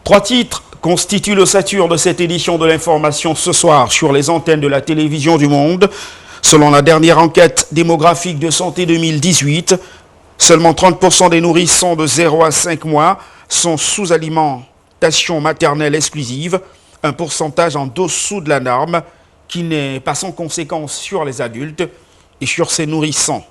Trois titres constituent l'ossature de cette édition de l'information ce soir sur les antennes de la télévision du monde. Selon la dernière enquête démographique de santé 2018, seulement 30% des nourrissons de 0 à 5 mois sont sous alimentation maternelle exclusive, un pourcentage en dessous de la norme qui n'est pas sans conséquence sur les adultes et sur ces nourrissons.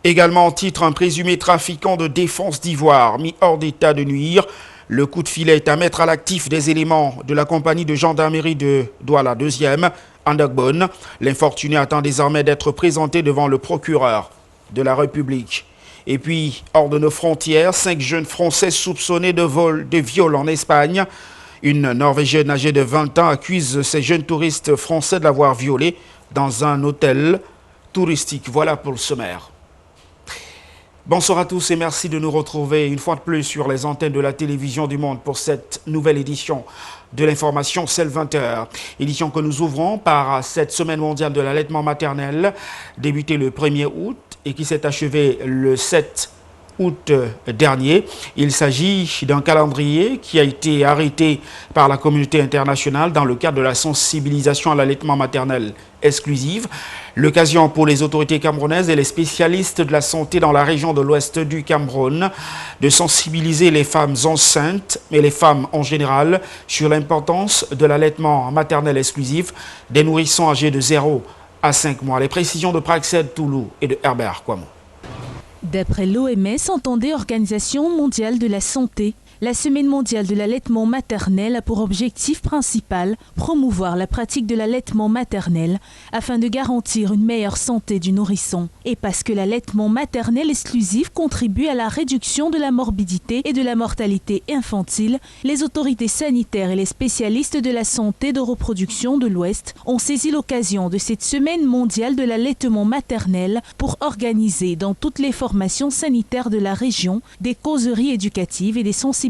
Également en titre, un présumé trafiquant de défense d'ivoire mis hors d'état de nuire. Le coup de filet est à mettre à l'actif des éléments de la compagnie de gendarmerie de Douala 2e, Andagbone. L'infortuné attend désormais d'être présenté devant le procureur de la République. Et puis, hors de nos frontières, 5 jeunes Français soupçonnés de viol en Espagne. Une Norvégienne âgée de 20 ans accuse ces jeunes touristes français de l'avoir violée dans un hôtel touristique. Voilà pour le sommaire. Bonsoir à tous et merci de nous retrouver une fois de plus sur les antennes de la télévision du monde pour cette nouvelle édition de l'information, c'est le 20h. Édition que nous ouvrons par cette semaine mondiale de l'allaitement maternel, débutée le 1er août et qui s'est achevée le 7 août dernier. Il s'agit d'un calendrier qui a été arrêté par la communauté internationale dans le cadre de la sensibilisation à l'allaitement maternel exclusive. L'occasion pour les autorités camerounaises et les spécialistes de la santé dans la région de l'ouest du Cameroun de sensibiliser les femmes enceintes et les femmes en général sur l'importance de l'allaitement maternel exclusif des nourrissons âgés de 0 à 5 mois. Les précisions de Praxed Toulou et de Herbert Kwamo. D'après l'OMS, entendez Organisation mondiale de la santé, la Semaine mondiale de l'allaitement maternel a pour objectif principal promouvoir la pratique de l'allaitement maternel afin de garantir une meilleure santé du nourrisson. Et parce que l'allaitement maternel exclusif contribue à la réduction de la morbidité et de la mortalité infantile, les autorités sanitaires et les spécialistes de la santé de reproduction de l'Ouest ont saisi l'occasion de cette Semaine mondiale de l'allaitement maternel pour organiser dans toutes les formations sanitaires de la région des causeries éducatives et des sensibilisations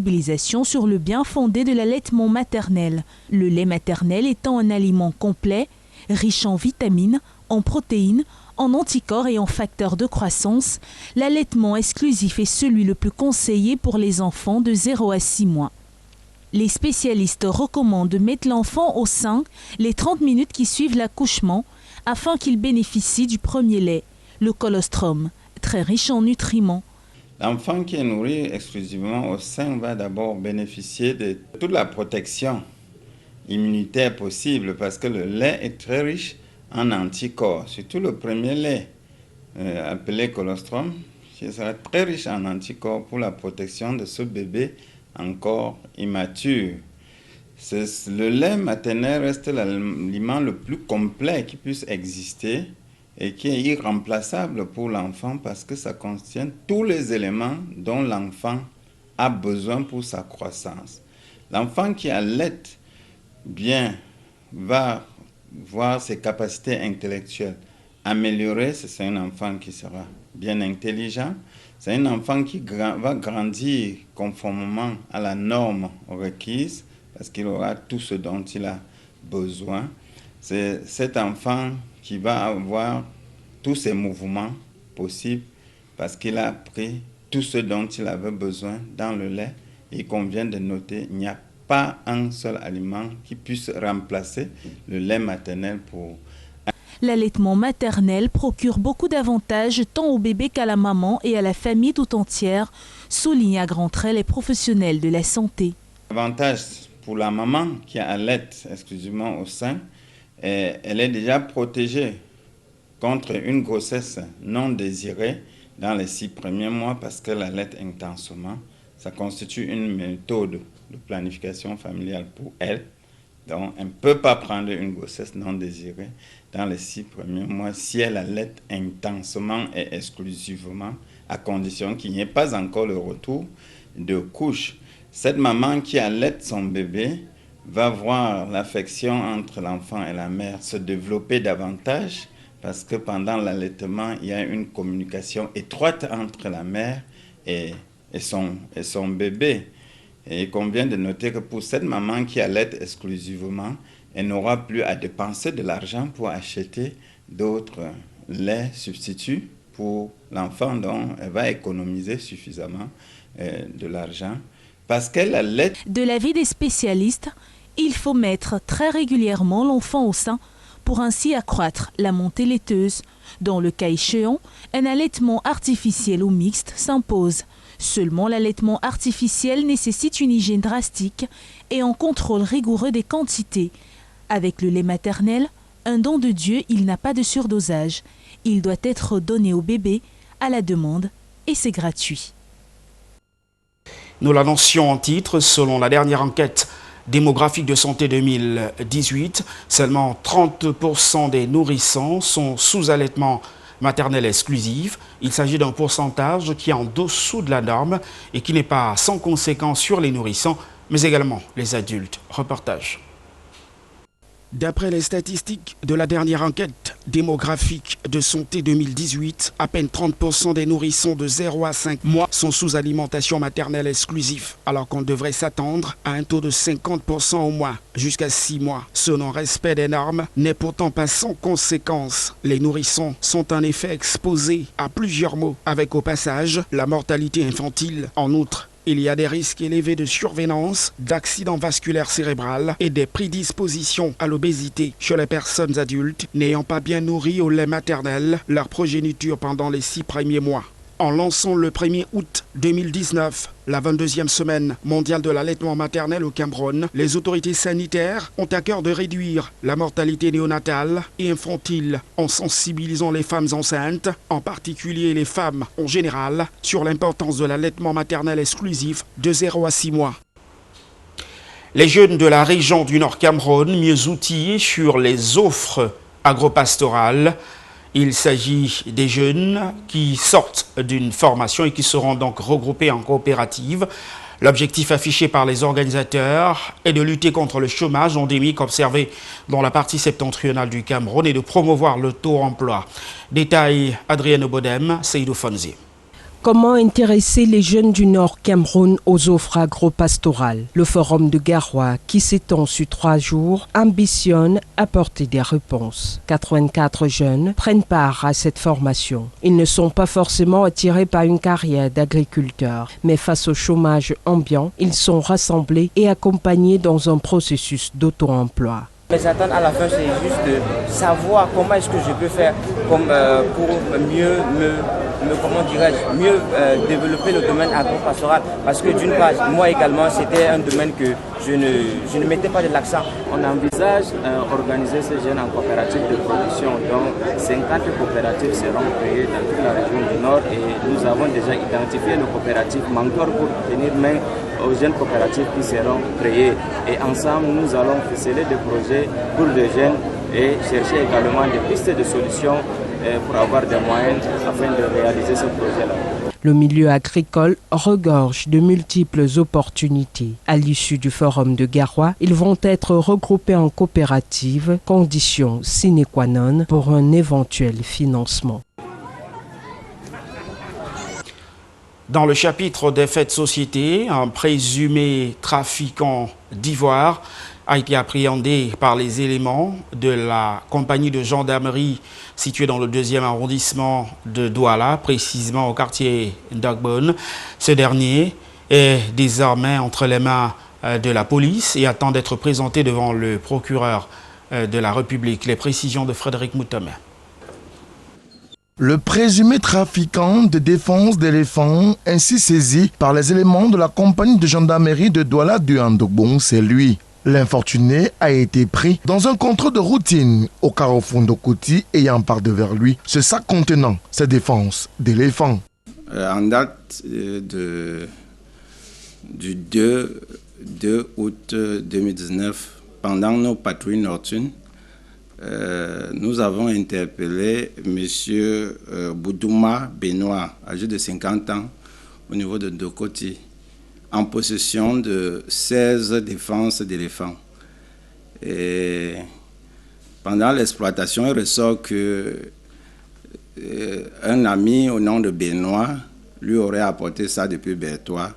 sur le bien fondé de l'allaitement maternel. Le lait maternel étant un aliment complet, riche en vitamines, en protéines, en anticorps et en facteurs de croissance, l'allaitement exclusif est celui le plus conseillé pour les enfants de 0 à 6 mois. Les spécialistes recommandent de mettre l'enfant au sein les 30 minutes qui suivent l'accouchement afin qu'il bénéficie du premier lait, le colostrum, très riche en nutriments. L'enfant qui est nourri exclusivement au sein va d'abord bénéficier de toute la protection immunitaire possible parce que le lait est très riche en anticorps, surtout le premier lait appelé colostrum, qui sera très riche en anticorps pour la protection de ce bébé encore immature. Le lait maternel reste l'aliment le plus complet qui puisse exister et qui est irremplaçable pour l'enfant parce que ça contient tous les éléments dont l'enfant a besoin pour sa croissance. L'enfant qui allaite bien va voir ses capacités intellectuelles améliorées. C'est un enfant qui sera bien intelligent. C'est un enfant qui va grandir conformément à la norme requise parce qu'il aura tout ce dont il a besoin. C'est cet enfant qui va avoir tous ces mouvements possibles parce qu'il a pris tout ce dont il avait besoin dans le lait. Il convient de noter qu'il n'y a pas un seul aliment qui puisse remplacer le lait maternel pour... L'allaitement maternel procure beaucoup d'avantages tant au bébé qu'à la maman et à la famille tout entière, souligne à grands traits les professionnels de la santé. L'avantage pour la maman qui allaite exclusivement au sein, elle est déjà protégée contre une grossesse non désirée dans les 6 premiers mois parce qu'elle allaite intensément. Ça constitue une méthode de planification familiale pour elle. Donc, elle ne peut pas prendre une grossesse non désirée dans les 6 premiers mois si elle allaite intensément et exclusivement, à condition qu'il n'y ait pas encore le retour de couche. Cette maman qui allaite son bébé va voir l'affection entre l'enfant et la mère se développer davantage parce que pendant l'allaitement, il y a une communication étroite entre la mère et son bébé. Et il convient de noter que pour cette maman qui allaite exclusivement, elle n'aura plus à dépenser de l'argent pour acheter d'autres laits substituts pour l'enfant, donc elle va économiser suffisamment de l'argent. Parce que la lait... De l'avis des spécialistes, il faut mettre très régulièrement l'enfant au sein pour ainsi accroître la montée laiteuse. Dans le cas échéant, un allaitement artificiel ou mixte s'impose. Seulement, l'allaitement artificiel nécessite une hygiène drastique et un contrôle rigoureux des quantités. Avec le lait maternel, un don de Dieu, il n'a pas de surdosage. Il doit être donné au bébé à la demande et c'est gratuit. Nous l'annoncions en titre, selon la dernière enquête démographique de santé 2018, seulement 30% des nourrissons sont sous allaitement maternel exclusif. Il s'agit d'un pourcentage qui est en dessous de la norme et qui n'est pas sans conséquence sur les nourrissons, mais également les adultes. Reportage. D'après les statistiques de la dernière enquête démographique de santé 2018, à peine 30% des nourrissons de 0 à 5 mois sont sous alimentation maternelle exclusive, alors qu'on devrait s'attendre à un taux de 50% au moins, jusqu'à 6 mois. Ce non-respect des normes n'est pourtant pas sans conséquence. Les nourrissons sont en effet exposés à plusieurs maux, avec au passage la mortalité infantile. En outre, il y a des risques élevés de survenance, d'accidents vasculaires cérébrales et des prédispositions à l'obésité chez les personnes adultes n'ayant pas bien nourri au lait maternel leur progéniture pendant les 6 premiers mois. En lançant le 1er août 2019, la 22e semaine mondiale de l'allaitement maternel au Cameroun, les autorités sanitaires ont à cœur de réduire la mortalité néonatale et infantile en sensibilisant les femmes enceintes, en particulier les femmes en général, sur l'importance de l'allaitement maternel exclusif de 0 à 6 mois. Les jeunes de la région du Nord Cameroun, mieux outillés sur les offres agropastorales. Il s'agit des jeunes qui sortent d'une formation et qui seront donc regroupés en coopérative. L'objectif affiché par les organisateurs est de lutter contre le chômage endémique observé dans la partie septentrionale du Cameroun et de promouvoir le taux emploi. Détail Adrienne Bodem, Seydou Fonzi. Comment intéresser les jeunes du Nord Cameroun aux offres agropastorales? Le forum de Garoua, qui s'étend sur 3 jours, ambitionne apporter des réponses. 84 jeunes prennent part à cette formation. Ils ne sont pas forcément attirés par une carrière d'agriculteur, mais face au chômage ambiant, ils sont rassemblés et accompagnés dans un processus d'auto-emploi. Mes attentes à la fin, c'est juste de savoir comment est-ce que je peux faire pour mieux développer le domaine agro-pastoral. Parce que d'une part, moi également, c'était un domaine que je ne mettais pas de l'accent. On envisage organiser ces jeunes en coopérative de production, dont 50 coopératives seront créées dans toute la région du Nord et nous avons déjà identifié nos coopératives mentors pour tenir main aux jeunes coopératives qui seront créées. Et ensemble, nous allons ficeler des projets pour les jeunes et chercher également des pistes de solutions pour avoir des moyens afin de réaliser ce projet-là. Le milieu agricole regorge de multiples opportunités. À l'issue du forum de Garoua, ils vont être regroupés en coopératives, condition sine qua non pour un éventuel financement. Dans le chapitre des faits de société, un présumé trafiquant d'ivoire a été appréhendé par les éléments de la compagnie de gendarmerie située dans le 2e arrondissement de Douala, précisément au quartier d'Agbon. Ce dernier est désormais entre les mains de la police et attend d'être présenté devant le procureur de la République. Les précisions de Frédéric Moutomé. Le présumé trafiquant de défense d'éléphants, ainsi saisi par les éléments de la compagnie de gendarmerie de Douala du Andogbon, c'est lui. L'infortuné a été pris dans un contrôle de routine au carrefour d'Okoti ayant par devers lui ce sac contenant ses défenses d'éléphants. En date du 2 août 2019, pendant nos patrouilles nocturnes, nous avons interpellé M. Boudouma Benoît, âgé de 50 ans, au niveau de Dokoti, en possession de 16 défenses d'éléphants. Et pendant l'exploitation, il ressort que un ami au nom de Benoît lui aurait apporté ça depuis Bertois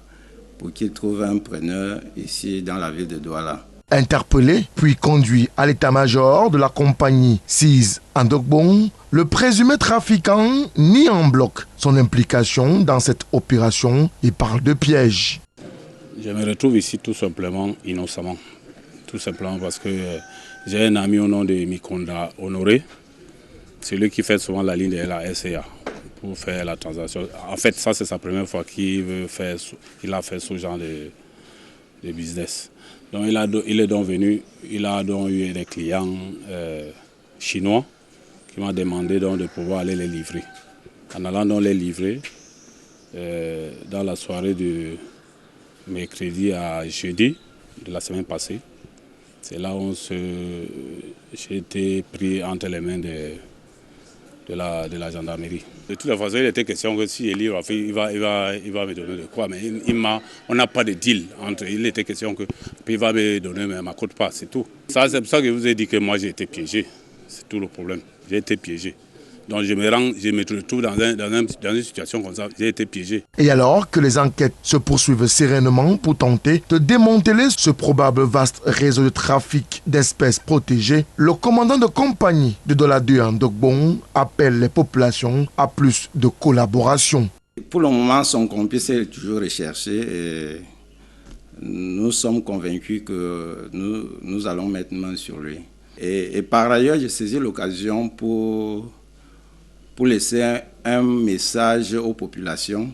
pour qu'il trouve un preneur ici dans la ville de Douala. Interpellé, puis conduit à l'état-major de la compagnie CIS Andogbon, le présumé trafiquant nie en bloc son implication dans cette opération et parle de piège. Je me retrouve ici tout simplement innocemment. Tout simplement parce que j'ai un ami au nom de Mikonda Honoré. C'est lui qui fait souvent la ligne de la SCA pour faire la transaction. En fait, ça c'est sa première fois qu'il a fait ce genre de business. Donc il est donc venu, il a donc eu des clients chinois qui m'ont demandé donc de pouvoir aller les livrer. En allant donc les livrer, dans la soirée de mercredi à jeudi de la semaine passée, c'est là où j'ai été pris entre les mains de la gendarmerie. De toute façon, il était question que si je livre, il va me donner de quoi. Mais on n'a pas de deal entre. Il était question que il va me donner ma cote part, c'est tout. Ça, c'est pour ça que je vous ai dit que moi j'ai été piégé. C'est tout le problème. J'ai été piégé. Donc je me retrouve dans une situation comme ça, j'ai été piégé. Et alors que les enquêtes se poursuivent sereinement pour tenter de démanteler ce probable vaste réseau de trafic d'espèces protégées, le commandant de compagnie de Douala-2 à Ndogbon appelle les populations à plus de collaboration. Pour le moment, son complice est toujours recherché et nous sommes convaincus que nous allons mettre main sur lui. Et par ailleurs, j'ai saisi l'occasion pour laisser un message aux populations.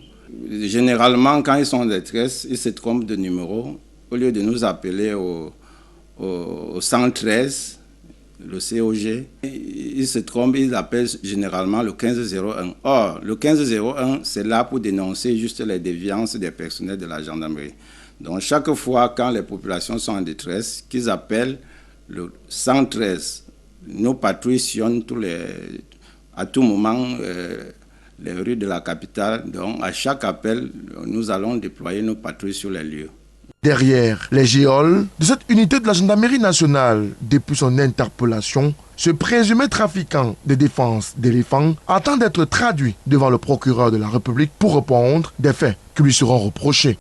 Généralement, quand ils sont en détresse, ils se trompent de numéro. Au lieu de nous appeler au 113, le COG, ils se trompent, ils appellent généralement le 1501. Or, le 1501, c'est là pour dénoncer juste les déviances des personnels de la gendarmerie. Donc, chaque fois, quand les populations sont en détresse, qu'ils appellent le 113, nos patrouilles sillonnent à tout moment les rues de la capitale. Donc, à chaque appel, nous allons déployer nos patrouilles sur les lieux. Derrière les géoles de cette unité de la gendarmerie nationale, depuis son interpellation, ce présumé trafiquant de défense d'éléphants attend d'être traduit devant le procureur de la République pour répondre des faits qui lui seront reprochés.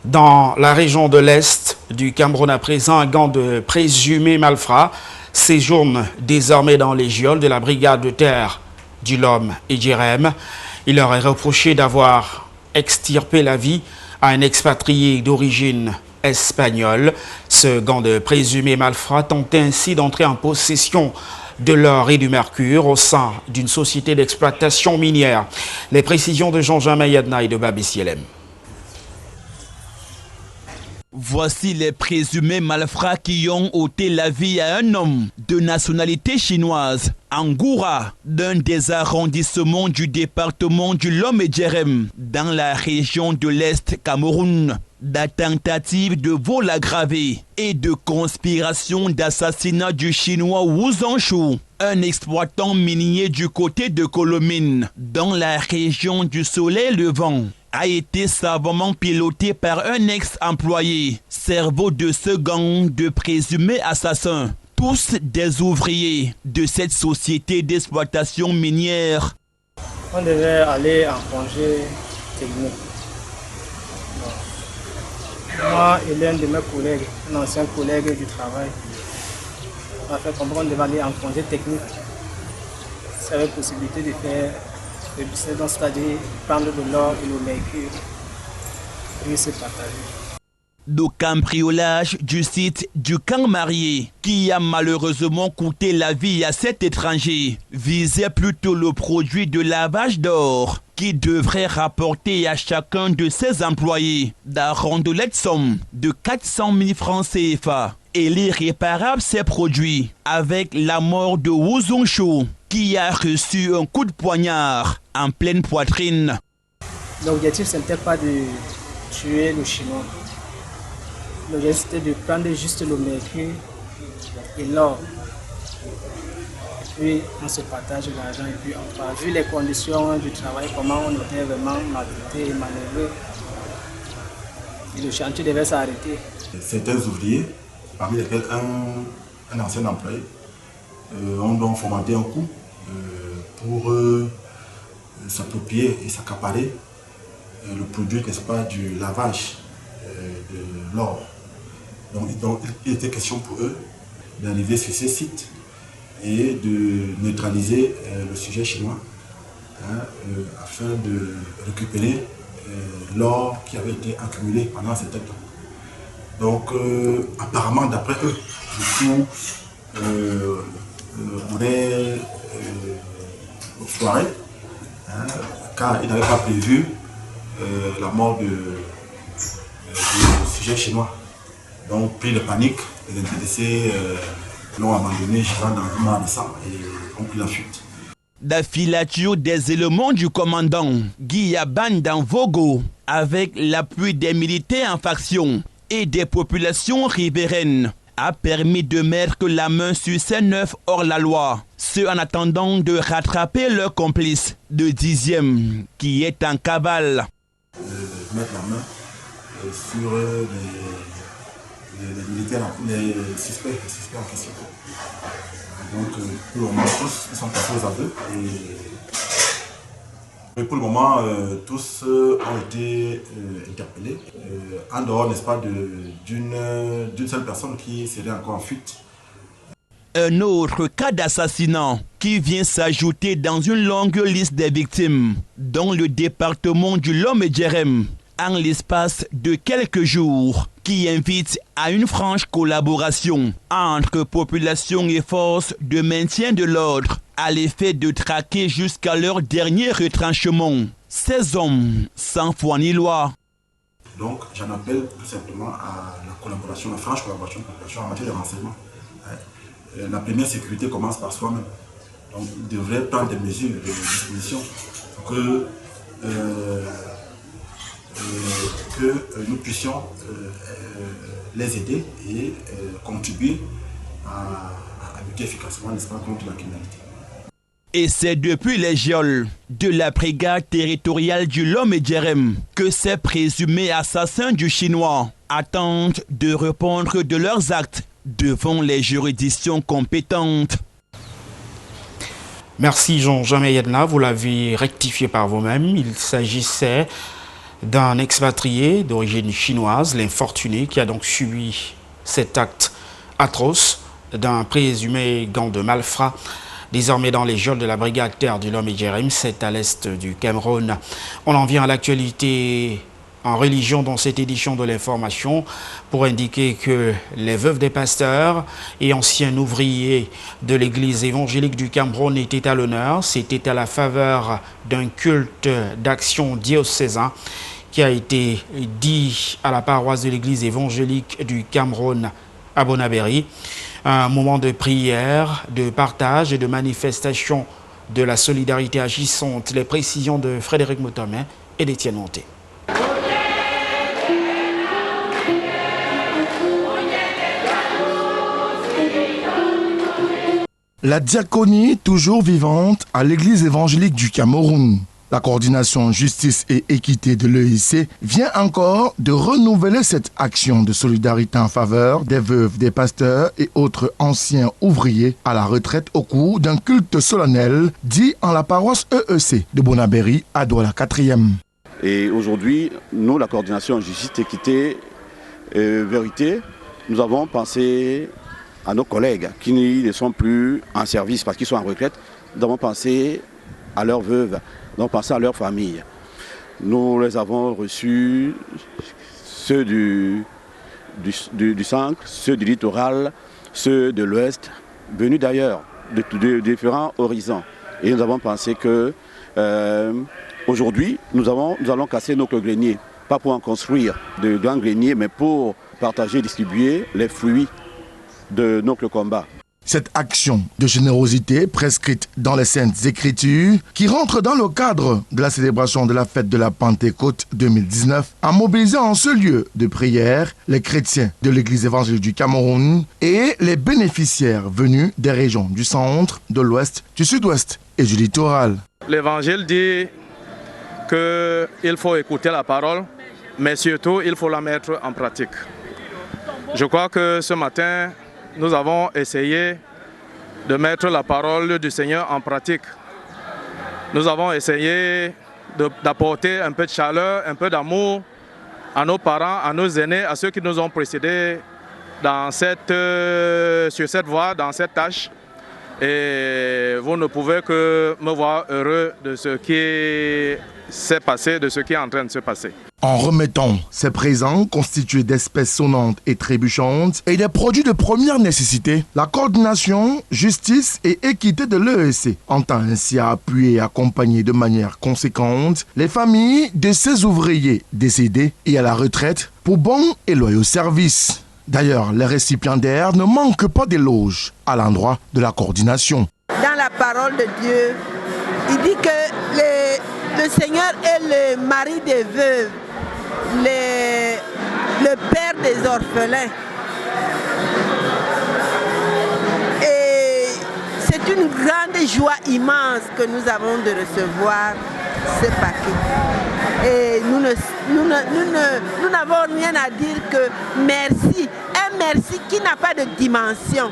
Dans la région de l'Est du Cameroun à présent, un gang de présumés malfrats séjourne désormais dans les geôles de la brigade de terre du Lhomme et Djerem. Il leur est reproché d'avoir extirpé la vie à un expatrié d'origine espagnole. Ce gang de présumés malfrats tentait ainsi d'entrer en possession de l'or et du mercure au sein d'une société d'exploitation minière. Les précisions de Jean-Jean Mayadna et de Babi Sielem. Voici les présumés malfrats qui ont ôté la vie à un homme de nationalité chinoise, Angoura, d'un des arrondissements du département du Lhomme et Djerem, dans la région de l'Est Cameroun. La tentative de vol aggravé et de conspiration d'assassinat du chinois Wu Zhangshu, un exploitant minier du côté de Colomine, dans la région du Soleil Levant, a été savamment piloté par un ex-employé, cerveau de ce gang de présumés assassins, tous des ouvriers de cette société d'exploitation minière. On devait aller en congé technique. Moi et l'un de mes collègues, un ancien collègue du travail, on a fait comprendre qu'on devait aller en congé technique. C'est la possibilité de faire le business, c'est-à-dire prendre de l'or et le mercure et se partager. Le cambriolage du site du camp marié, qui a malheureusement coûté la vie à cet étranger, visait plutôt le produit de lavage d'or, qui devrait rapporter à chacun de ses employés la rondelette somme de 400 000 francs CFA. Et l'irréparable s'est produit avec la mort de Wu Zhangshu, qui a reçu un coup de poignard en pleine poitrine. L'objectif, ce n'était pas de tuer le Chinois. L'objectif, c'était de prendre juste le mercure et l'or. Et puis, on se partage l'argent et puis on part. Vu les conditions du travail, comment on était vraiment maltraité et manœuvré, le chantier devait s'arrêter. Certains ouvriers, parmi lesquels un ancien employé, ont donc fomenté un coup pour s'approprier et s'accaparer le produit, n'est-ce pas, du lavage de l'or. Donc il était question pour eux d'arriver sur ces sites et de neutraliser le sujet chinois afin de récupérer l'or qui avait été accumulé pendant ce temps. Donc, apparemment, d'après eux, du coup, on est foiré, hein, car ils n'avaient pas prévu la mort du sujet chinois. Donc, pris de panique, les intéressés l'ont abandonné, je crois, dans un mar de sang et ont pris la fuite. La filature des éléments du commandant Guy Yaban dans Vogo, avec l'appui des militaires en faction et des populations riveraines, a permis de mettre la main sur ces 9 hors la loi, ce en attendant de rattraper leur complice de 10e qui est en cavale. Mettre la main sur les militaires, les suspects en question. Donc pour le moment, tous ils sont passés aux aveux et pour le moment, tous ont été interpellés. En dehors, n'est-ce pas, d'une seule personne qui serait encore en fuite. Un autre cas d'assassinat qui vient s'ajouter dans une longue liste des victimes, dont le département du Lomé-Djerem, en l'espace de quelques jours, qui invite à une franche collaboration entre population et forces de maintien de l'ordre à l'effet de traquer jusqu'à leur dernier retranchement ces hommes sans foi ni loi. Donc j'en appelle tout simplement à la collaboration, la franche collaboration de la population en matière de renseignement. La première sécurité commence par soi-même. Donc il devrait prendre des mesures, des dispositions pour que nous puissions les aider et contribuer à lutter efficacement, n'est-ce pas, contre la criminalité. Et c'est depuis les geôles de la brigade territoriale du Lomé-Djerem que ces présumés assassins du Chinois attendent de répondre de leurs actes devant les juridictions compétentes. Merci Jean-Jean Yedna, vous l'avez rectifié par vous-même. Il s'agissait d'un expatrié d'origine chinoise, l'infortuné, qui a donc subi cet acte atroce d'un présumé gang de malfrats, désormais dans les geôles de la brigade terre du Lomé-Djerem, c'est à l'est du Cameroun. On en vient à l'actualité en religion dans cette édition de l'information pour indiquer que les veuves des pasteurs et anciens ouvriers de l'église évangélique du Cameroun étaient à l'honneur. C'était à la faveur d'un culte d'action diocésain qui a été dit à la paroisse de l'église évangélique du Cameroun à Bonabéry. Un moment de prière, de partage et de manifestation de la solidarité agissante. Les précisions de Frédéric Moutomin et d'Étienne Monté. La diaconie toujours vivante à l'église évangélique du Cameroun. La coordination justice et équité de l'EIC vient encore de renouveler cette action de solidarité en faveur des veuves, des pasteurs et autres anciens ouvriers à la retraite au cours d'un culte solennel dit en la paroisse EEC de Bonabéry à Douala 4e. Et aujourd'hui, nous, la coordination justice, équité et vérité, nous avons pensé à nos collègues qui ne sont plus en service parce qu'ils sont en retraite. Nous avons pensé à leurs veuves. Donc pensez à leur famille. Nous les avons reçus, ceux du centre, ceux du littoral, ceux de l'ouest, venus d'ailleurs, de différents horizons. Et nous avons pensé que aujourd'hui, nous allons casser notre grenier, pas pour en construire de grands greniers, mais pour partager et distribuer les fruits de notre combat. Cette action de générosité prescrite dans les Saintes Écritures, qui rentre dans le cadre de la célébration de la fête de la Pentecôte 2019, a mobilisé en ce lieu de prière les chrétiens de l'Église évangélique du Cameroun et les bénéficiaires venus des régions du centre, de l'ouest, du sud-ouest et du littoral. L'Évangile dit qu'il faut écouter la parole, mais surtout il faut la mettre en pratique. Je crois que ce matin, nous avons essayé de mettre la parole du Seigneur en pratique. Nous avons essayé d'apporter un peu de chaleur, un peu d'amour à nos parents, à nos aînés, à ceux qui nous ont précédés sur cette voie, dans cette tâche. Et vous ne pouvez que me voir heureux de ce qui s'est passé, de ce qui est en train de se passer. En remettant ces présents constitués d'espèces sonnantes et trébuchantes et des produits de première nécessité, la coordination justice et équité de l'EEC entend ainsi appuyer et accompagner de manière conséquente les familles de ces ouvriers décédés et à la retraite pour bons et loyaux services. D'ailleurs, les récipiendaires ne manquent pas d'éloges à l'endroit de la coordination. Dans la parole de Dieu, il dit que le Seigneur est le mari des veuves, le père des orphelins. Et c'est une grande joie immense que nous avons de recevoir ce paquet. Et nous n'avons rien à dire que merci, un merci qui n'a pas de dimension.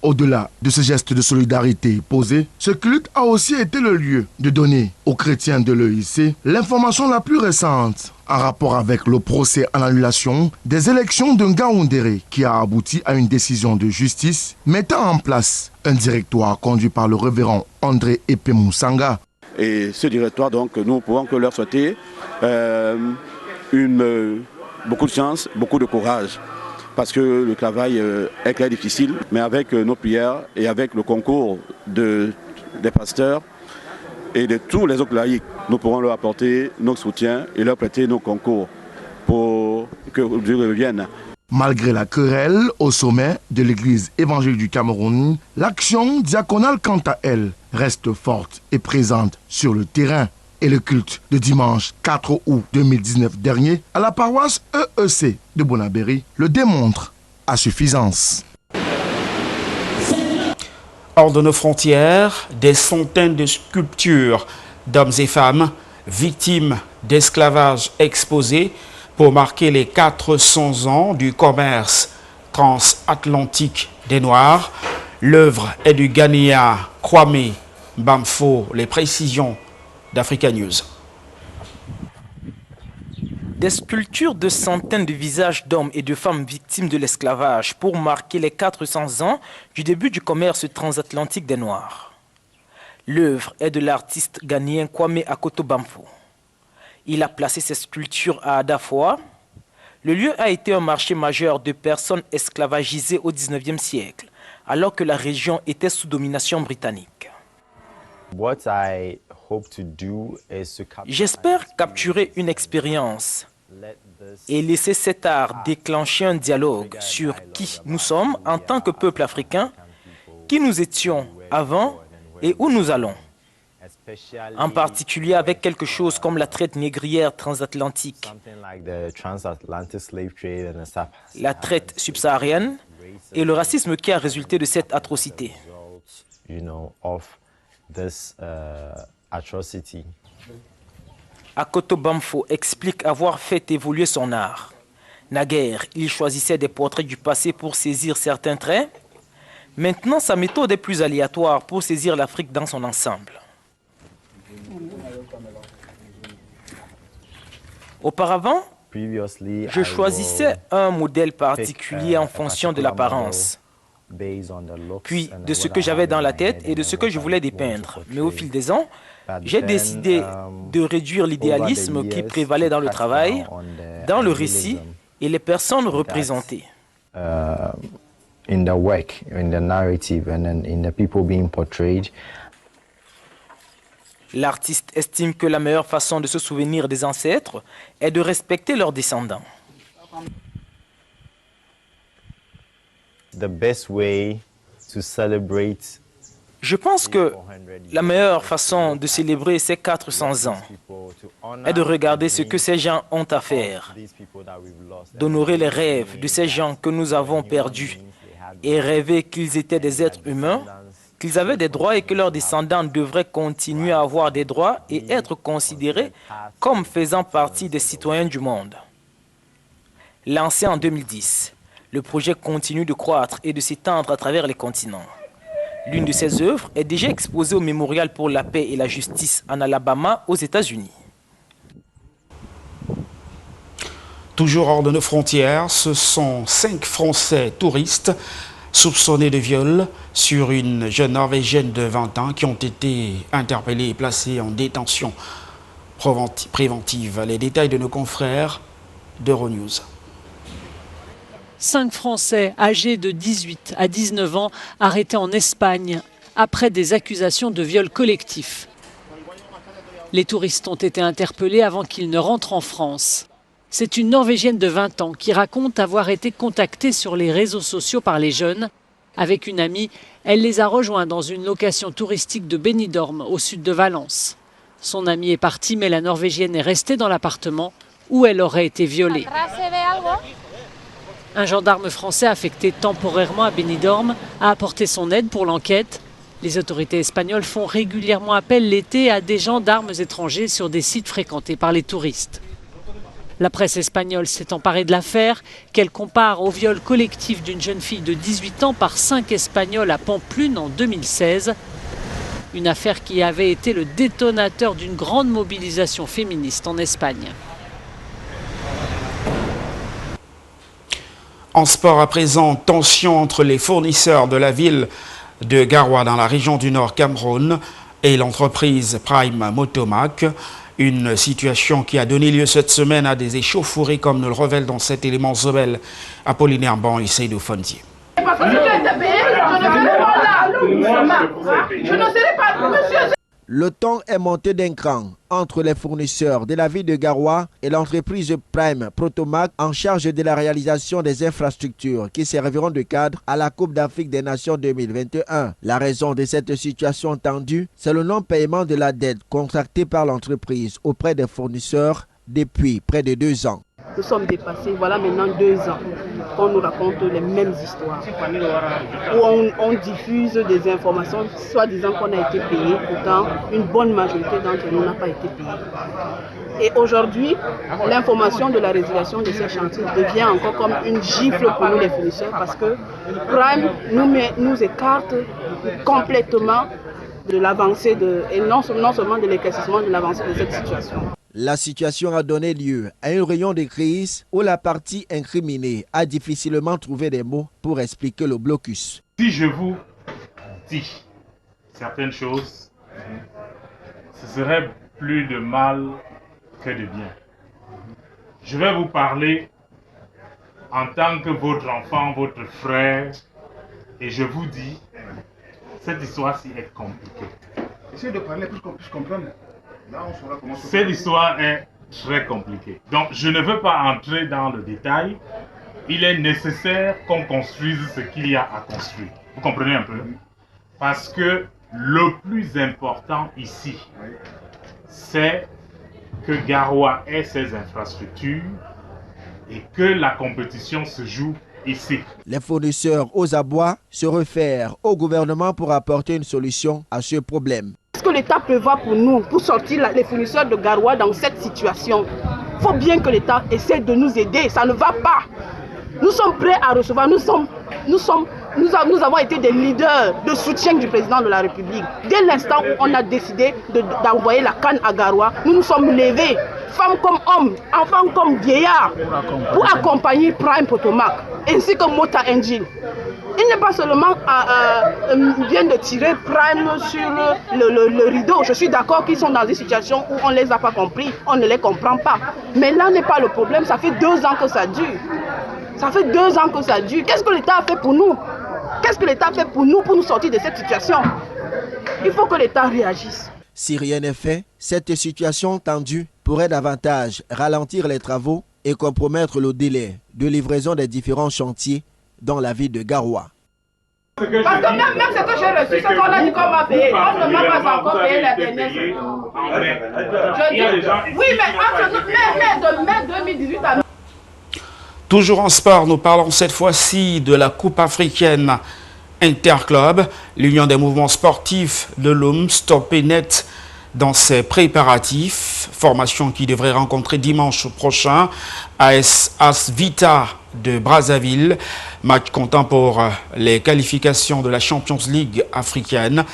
Au-delà de ce geste de solidarité posé, ce culte a aussi été le lieu de donner aux chrétiens de l'EIC l'information la plus récente en rapport avec le procès en annulation des élections de Ngaoundéré qui a abouti à une décision de justice mettant en place un directoire conduit par le révérend André Epemoussanga. Et ce directoire, donc, nous pouvons que leur souhaiter beaucoup de chance, beaucoup de courage. Parce que le travail est très difficile, mais avec nos prières et avec le concours des pasteurs et de tous les autres laïcs, nous pourrons leur apporter nos soutiens et leur prêter nos concours pour que Dieu revienne. Malgré la querelle au sommet de l'Église évangélique du Cameroun, l'action diaconale, quant à elle, reste forte et présente sur le terrain. Et le culte de dimanche 4 août 2019 dernier à la paroisse EEC de Bonabéry le démontre à suffisance. Hors de nos frontières, des centaines de sculptures d'hommes et femmes victimes d'esclavage exposées pour marquer les 400 ans du commerce transatlantique des Noirs. L'œuvre est du Ghanéen Kwame Bamfo. Les précisions d'Africa News. Des sculptures de centaines de visages d'hommes et de femmes victimes de l'esclavage pour marquer les 400 ans du début du commerce transatlantique des Noirs. L'œuvre est de l'artiste ghanéen Kwame Akoto Bamfo. Il a placé ces sculptures à Adafoa. Le lieu a été un marché majeur de personnes esclavagisées au XIXe siècle, alors que la région était sous domination britannique. J'espère capturer une expérience et laisser cet art déclencher un dialogue sur qui nous sommes en tant que peuple africain, qui nous étions avant et où nous allons. En particulier avec quelque chose comme la traite négrière transatlantique, la traite subsaharienne et le racisme qui a résulté de cette atrocité. Akoto Bamfo explique avoir fait évoluer son art. Naguère, il choisissait des portraits du passé pour saisir certains traits. Maintenant, sa méthode est plus aléatoire pour saisir l'Afrique dans son ensemble. Auparavant, je choisissais un modèle particulier en fonction de l'apparence, puis de ce que j'avais dans la tête et de ce que je voulais dépeindre. Mais au fil des ans, j'ai décidé de réduire l'idéalisme qui prévalait dans le travail, dans le récit et les personnes représentées. L'artiste estime que la meilleure façon de se souvenir des ancêtres est de respecter leurs descendants. Je pense que la meilleure façon de célébrer ces 400 ans est de regarder ce que ces gens ont à faire, d'honorer les rêves de ces gens que nous avons perdus et rêver qu'ils étaient des êtres humains, qu'ils avaient des droits et que leurs descendants devraient continuer à avoir des droits et être considérés comme faisant partie des citoyens du monde. Lancé en 2010, le projet continue de croître et de s'étendre à travers les continents. L'une de ses œuvres est déjà exposée au Mémorial pour la paix et la justice en Alabama, aux États-Unis. Toujours hors de nos frontières, ce sont 5 Français touristes soupçonnés de viol sur une jeune Norvégienne de 20 ans qui ont été interpellés et placés en détention. préventive. Les détails de nos confrères d'Euronews. 5 Français âgés de 18 à 19 ans arrêtés en Espagne après des accusations de viol collectif. Les touristes ont été interpellés avant qu'ils ne rentrent en France. C'est une Norvégienne de 20 ans qui raconte avoir été contactée sur les réseaux sociaux par les jeunes. Avec une amie, elle les a rejoints dans une location touristique de Benidorm, au sud de Valence. Son amie est partie, mais la Norvégienne est restée dans l'appartement où elle aurait été violée. Un gendarme français affecté temporairement à Benidorm a apporté son aide pour l'enquête. Les autorités espagnoles font régulièrement appel l'été à des gendarmes étrangers sur des sites fréquentés par les touristes. La presse espagnole s'est emparée de l'affaire, qu'elle compare au viol collectif d'une jeune fille de 18 ans par 5 Espagnols à Pamplune en 2016. Une affaire qui avait été le détonateur d'une grande mobilisation féministe en Espagne. En sport à présent, tension entre les fournisseurs de la ville de Garoua dans la région du Nord Cameroun et l'entreprise Prime Motomac. Une situation qui a donné lieu cette semaine à des échauffourées comme nous le révèle dans cet élément Zobel, Apollinaire Ban et Seydou Fondier. Le ton est monté d'un cran entre les fournisseurs de la ville de Garoua et l'entreprise Prime Motomac en charge de la réalisation des infrastructures qui serviront de cadre à la Coupe d'Afrique des Nations 2021. La raison de cette situation tendue, c'est le non-paiement de la dette contractée par l'entreprise auprès des fournisseurs depuis près de 2 ans. Nous sommes dépassés, voilà maintenant 2 ans qu'on nous raconte les mêmes histoires, où on diffuse des informations soi-disant qu'on a été payé, pourtant une bonne majorité d'entre nous n'a pas été payé. Et aujourd'hui, l'information de la résiliation de ces chantiers devient encore comme une gifle pour nous les fournisseurs parce que Prime nous écarte complètement de l'avancée, et non seulement de l'éclaircissement de l'avancée de cette situation. La situation a donné lieu à une réunion de crise où la partie incriminée a difficilement trouvé des mots pour expliquer le blocus. Si je vous dis certaines choses, ce serait plus de mal que de bien. Je vais vous parler en tant que votre enfant, votre frère, et je vous dis, cette histoire-ci est compliquée. Essayez de parler pour qu'on puisse comprendre. Là, on saura comment cette histoire est très compliquée. Donc, je ne veux pas entrer dans le détail. Il est nécessaire qu'on construise ce qu'il y a à construire. Vous comprenez un peu? Parce que le plus important ici, c'est que Garoua ait ses infrastructures et que la compétition se joue ici. Les fournisseurs aux abois se réfèrent au gouvernement pour apporter une solution à ce problème. Est-ce que l'État prévoit pour nous, pour sortir les fournisseurs de Garoua dans cette situation? Il faut bien que l'État essaie de nous aider, ça ne va pas. Nous sommes prêts à recevoir, nous avons été des leaders de soutien du président de la République. Dès l'instant où on a décidé d'envoyer la canne à Garoua, nous nous sommes levés, femmes comme hommes, enfants comme vieillards, pour accompagner Prime Motomac, ainsi que Mota Engine. Il n'est pas seulement bien de tirer Prime sur le rideau. Je suis d'accord qu'ils sont dans une situation où on ne les a pas compris, on ne les comprend pas. Mais là n'est pas le problème, ça fait 2 ans que ça dure. Ça fait 2 ans que ça dure. Qu'est-ce que l'État a fait pour nous? Qu'est-ce que l'État a fait pour nous sortir de cette situation? Il faut que l'État réagisse. Si rien n'est fait, cette situation tendue pourrait davantage ralentir les travaux et compromettre le délai de livraison des différents chantiers dans la ville de Garoua. Parce que même ce que j'ai reçu, ce qu'on a dit qu'on va payer, on ne m'a pas encore payé la dernière. Oui, mais entre mai 2018 à... Toujours en sport, nous parlons cette fois-ci de la Coupe africaine Interclub. L'Union des mouvements sportifs de l'OM stoppé net dans ses préparatifs. Formation qui devrait rencontrer dimanche prochain AS Vita de Brazzaville. Match comptant pour les qualifications de la Champions League africaine.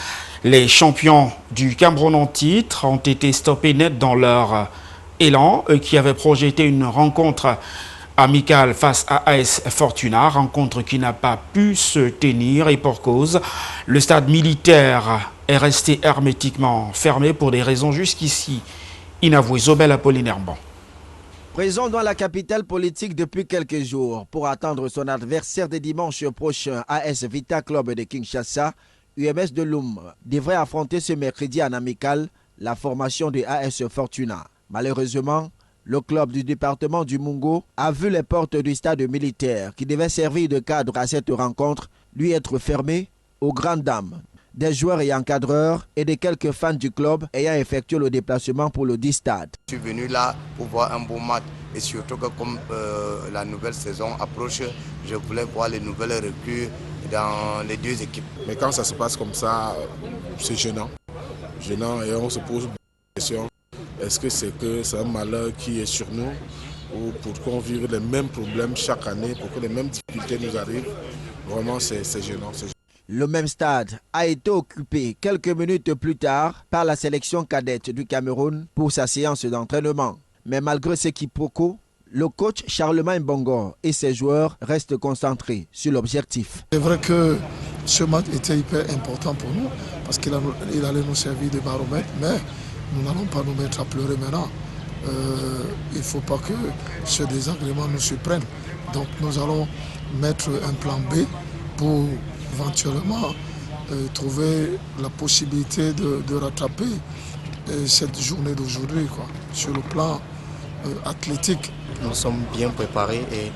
Les champions du Cameroun en titre ont été stoppés net dans leur élan. Eux qui avaient projeté une rencontre amicale face à AS Fortuna, rencontre qui n'a pas pu se tenir et pour cause. Le stade militaire est resté hermétiquement fermé pour des raisons jusqu'ici Inavoué Zobel Apollinaire Bon. Présent dans la capitale politique depuis quelques jours pour attendre son adversaire de dimanche prochain, AS Vita Club de Kinshasa, UMS de Loum devrait affronter ce mercredi en amical la formation de AS Fortuna. Malheureusement, le club du département du Mungo a vu les portes du stade militaire qui devait servir de cadre à cette rencontre lui être fermées aux grandes dames des joueurs et encadreurs et de quelques fans du club ayant effectué le déplacement pour le dit stade. Je suis venu là pour voir un beau match et surtout que comme la nouvelle saison approche, je voulais voir les nouvelles recrues dans les deux équipes. Mais quand ça se passe comme ça, c'est gênant. Gênant et on se pose des questions. Est-ce que c'est un malheur qui est sur nous ou pour qu'on vive les mêmes problèmes chaque année, pour que les mêmes difficultés nous arrivent? Vraiment, c'est gênant. Le même stade a été occupé quelques minutes plus tard par la sélection cadette du Cameroun pour sa séance d'entraînement. Mais malgré ce quiproquo, le coach Charlemagne Bongo et ses joueurs restent concentrés sur l'objectif. C'est vrai que ce match était hyper important pour nous parce qu'il allait nous servir de baromètre, mais nous n'allons pas nous mettre à pleurer maintenant. Il ne faut pas que ce désagrément nous surprenne. Donc nous allons mettre un plan B pour éventuellement trouver la possibilité de rattraper cette journée d'aujourd'hui sur le plan athlétique. Nous sommes bien préparés et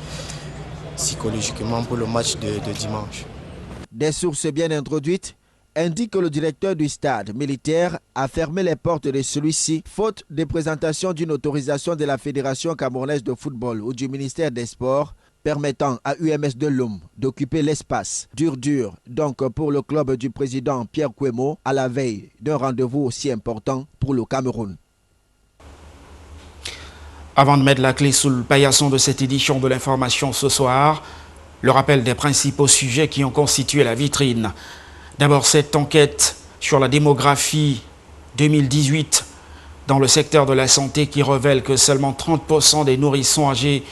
psychologiquement pour le match de dimanche. Des sources bien introduites indiquent que le directeur du stade militaire a fermé les portes de celui-ci faute de présentation d'une autorisation de la Fédération camerounaise de football ou du ministère des Sports permettant à UMS de Loum d'occuper l'espace. Dur donc pour le club du président Pierre Kouemo à la veille d'un rendez-vous aussi important pour le Cameroun. Avant de mettre la clé sous le paillasson de cette édition de l'information ce soir, le rappel des principaux sujets qui ont constitué la vitrine. D'abord, cette enquête sur la démographie 2018 dans le secteur de la santé qui révèle que seulement 30% des nourrissons âgés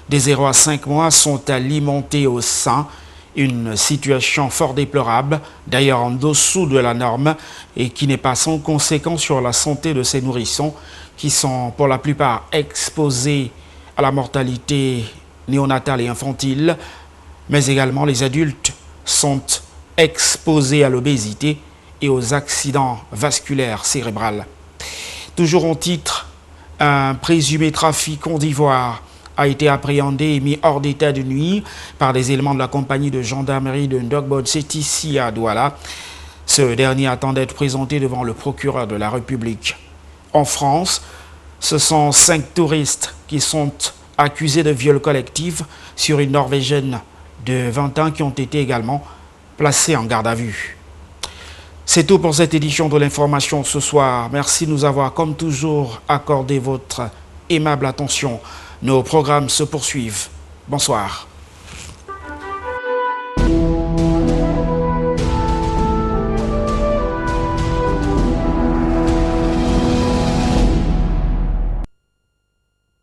des 0 à 5 mois sont alimentés au sein. Une situation fort déplorable, d'ailleurs en dessous de la norme et qui n'est pas sans conséquence sur la santé de ces nourrissons qui sont pour la plupart exposés à la mortalité néonatale et infantile, mais également les adultes sont exposés à l'obésité et aux accidents vasculaires cérébraux. Toujours en titre, un présumé trafiquant d'ivoire a été appréhendé et mis hors d'état de nuire par des éléments de la compagnie de gendarmerie de Ndogbod, c'est ici à Douala. Ce dernier attend d'être présenté devant le procureur de la République. En France, ce sont 5 touristes qui sont accusés de viol collectif sur une Norvégienne de 20 ans qui ont été également placés en garde à vue. C'est tout pour cette édition de l'information ce soir. Merci de nous avoir comme toujours accordé votre aimable attention. Nos programmes se poursuivent. Bonsoir.